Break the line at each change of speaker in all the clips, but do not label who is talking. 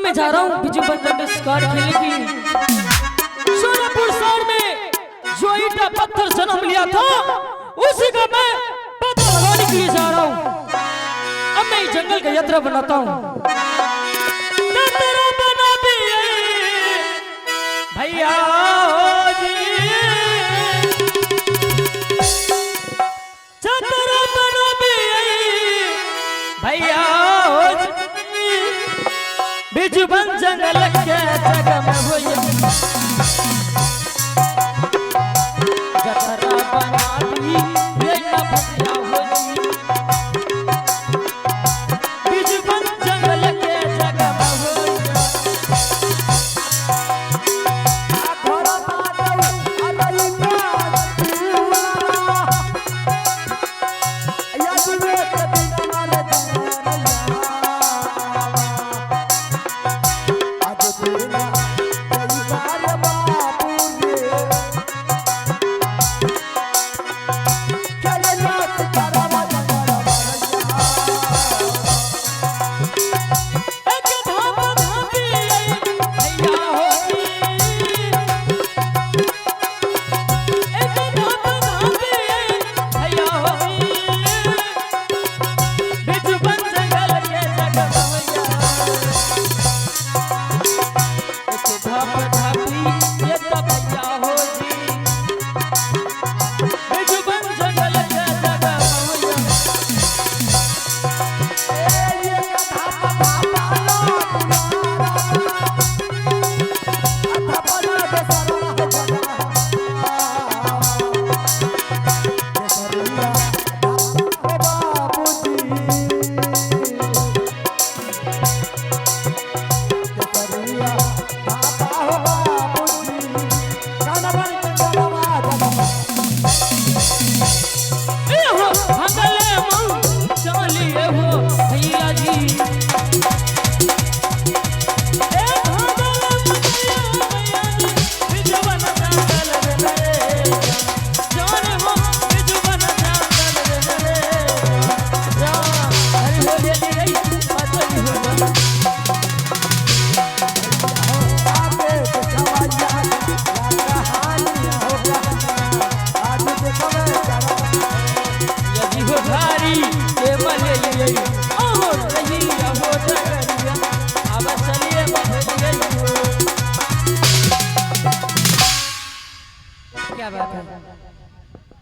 मैं जा रहा हूँ बिजू बंदर स्क्वाड खेलने के लिए। सोनापुर शहर में जो ईटा पत्थर जन्म लिया था उसी का मैं पता लगाने के लिए जा रहा हूँ। अब मैं इस जंगल का यात्रा बनाता हूँ। भैया भैया बिजू बन जंगल के जगह में हुई जतरा बना दी ये ना भैया होई बिजू बन जंगल के जगह में हुई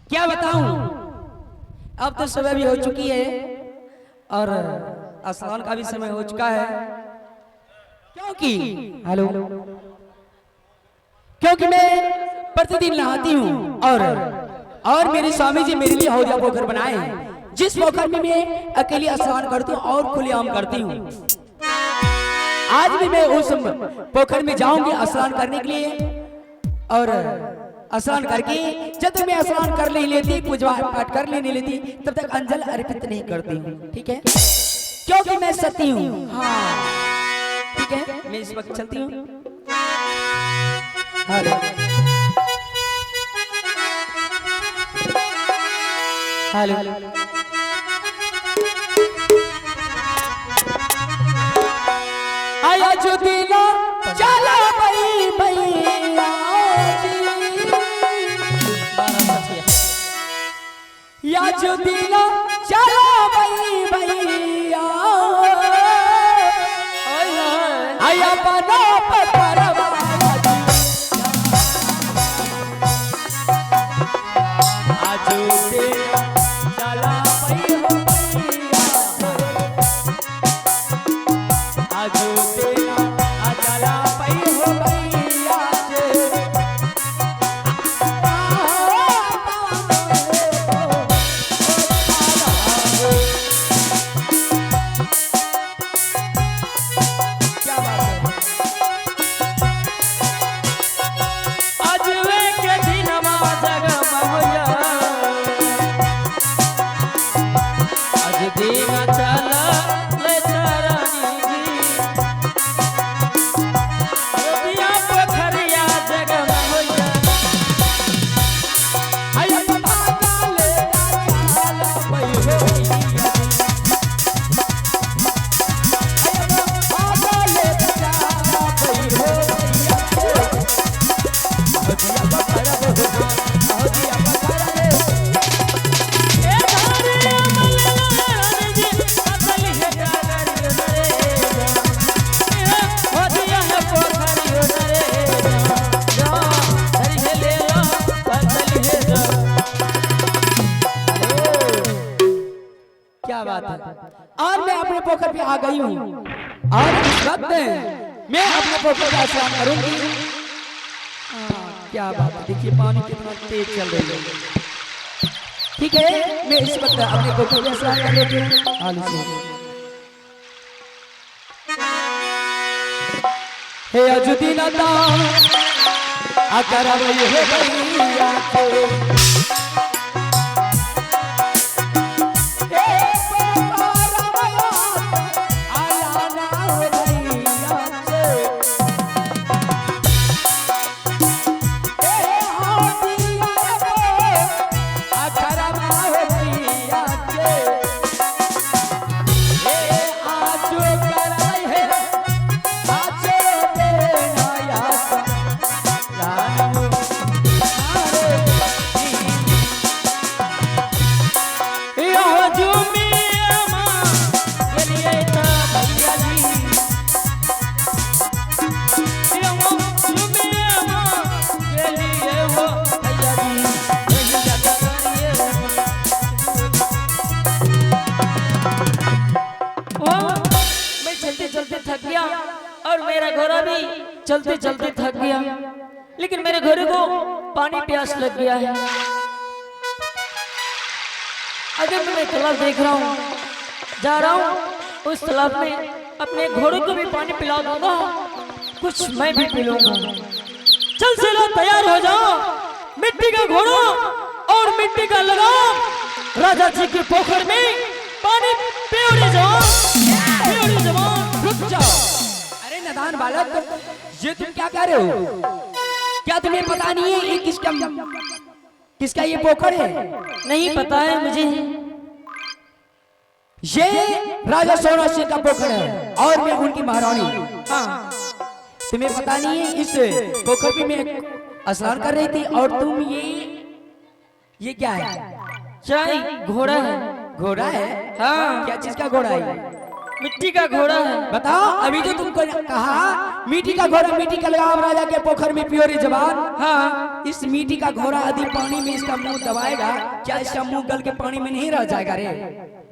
क्या बताऊं। अब तो सुबह भी हो चुकी है और स्नान का भी समय हो चुका है क्योंकि मैं प्रतिदिन नहाती हूँ और मेरे स्वामी जी मेरे लिए हौजा पोखर बनाए जिस पोखर में मैं अकेली स्नान करती हूँ और खुलेआम करती हूँ। आज भी मैं उस पोखर में जाऊंगी स्नान करने के लिए और स्नान करके जब तक मैं स्नान कर नहीं लेती पूजा पाठ कर लेने लेती तब तक अंजल अर्पित नहीं करती हूँ। ठीक है क्योंकि मैं सती हूँ। हाँ ठीक है मैं इस वक्त चलती हूँ। हेलो हेलो आया जो दिला चला भई भैया या जो दिला चला भई भैया आया बना पकड़वा आज दिला चला भई भैया आज दिला चला भई भैया बात है। और मैं अपने पोखर पे आ गई हूँ और इस वक्त मैं अपने पोखर का स्नान करूंगी। क्या बात है, देखिए पानी कितना तेज चल रही है। ठीक है, मैं इस वक्त अपने पोखर का स्नान कर लेती हूँ। हे अजुदीन दा आकर वही है भैया के
और मेरा घोड़ा भी चलते चलते थक गया, लेकिन मेरे घोड़े को पानी प्यास लग गया है। अगर मैं तालाब देख रहा हूँ, जा रहा हूँ उस तालाब में अपने घोड़े को भी पानी पिला दूंगा, कुछ मैं भी पी लूंगा। चल चलो तैयार हो जाओ, मिट्टी का घोड़ा और मिट्टी का लगाम राजा जी के पोखर में पानी पियोड़ी जवान, पियोड़ी जवान।
रुक जाओ, अरे नादान बालक, ये तुम क्या कह रहे हो? क्या तुम्हें पता नहीं है ये किसका ये पोखर है?
नहीं पता है मुझे।
ये राजा सोना सिंह का पोखर है और मैं उनकी महारानी।
हाँ,
तुम्हें पता नहीं है इस पोखर में मैं स्नान कर रही थी और तुम ये क्या है?
चाय घोड़ा है।
घोड़ा है?
हाँ।
क्या चीज का घोड़ा है?
मिट्टी का घोड़ा है।
बताओ, अभी तो तुमको कहा मिट्टी का घोड़ा, मिट्टी का लगाम राजा के पोखर में पियोरी जवान।
हाँ,
इस मिट्टी का घोड़ा यदि पानी में इसका मुंह दबाएगा, क्या इसका मुंह गल के पानी में नहीं रह जाएगा रे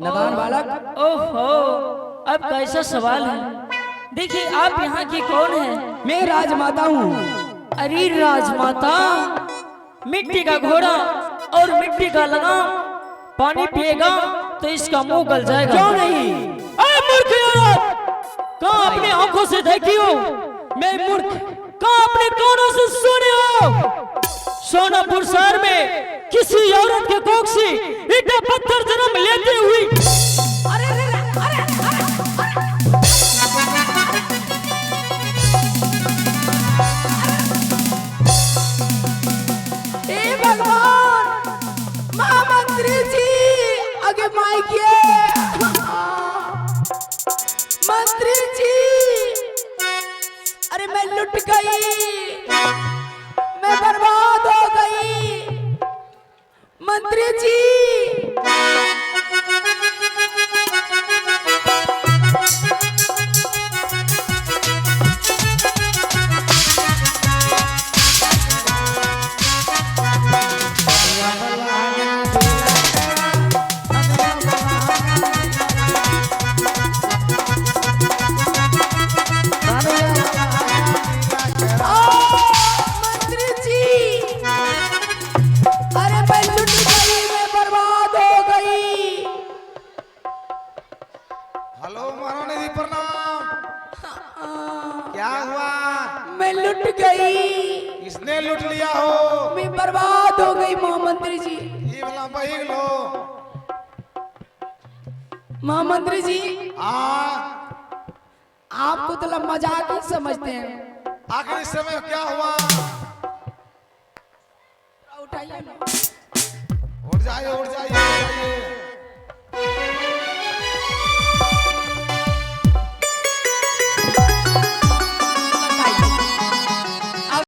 नादान बालक?
ओहो, अब कैसा सवाल है। देखिए, आप यहाँ की कौन है?
मैं राजमाता हूँ।
अरे राजमाता, मिट्टी का घोड़ा और मिट्टी का लगाम पानी पिएगा तो इसका मुंह गल जाएगा।
क्यों नहीं?
कहाँ अपने आंखों से देखी हो?
मैं मूर्ख।
कहाँ अपने कानों से सुने हो? सोनापुर शहर में किसी औरत के कोख से ईटा पत्थर जन्म लेते हुई।
अरे अरे अरे अरे ए भगवान, महामंत्री जी, आगे माइकिए मंत्री जी। अरे मैं लुट गई, मैं बर्बाद हो गई मंत्री जी।
हेलो महारानी जी, प्रणाम। क्या हुआ?
मैं लुट गई।
किसने लूट लिया हो?
मैं बर्बाद हो गई महामंत्री जी।
ये वाला बहिग लो।
महामंत्री जी,
हाँ,
आपको तो मजाक ही समझते हैं।
आखिर इस समय क्या हुआ?
उठाइए ना।
उठ जाइए, उठ जाइए, उठ जाइए।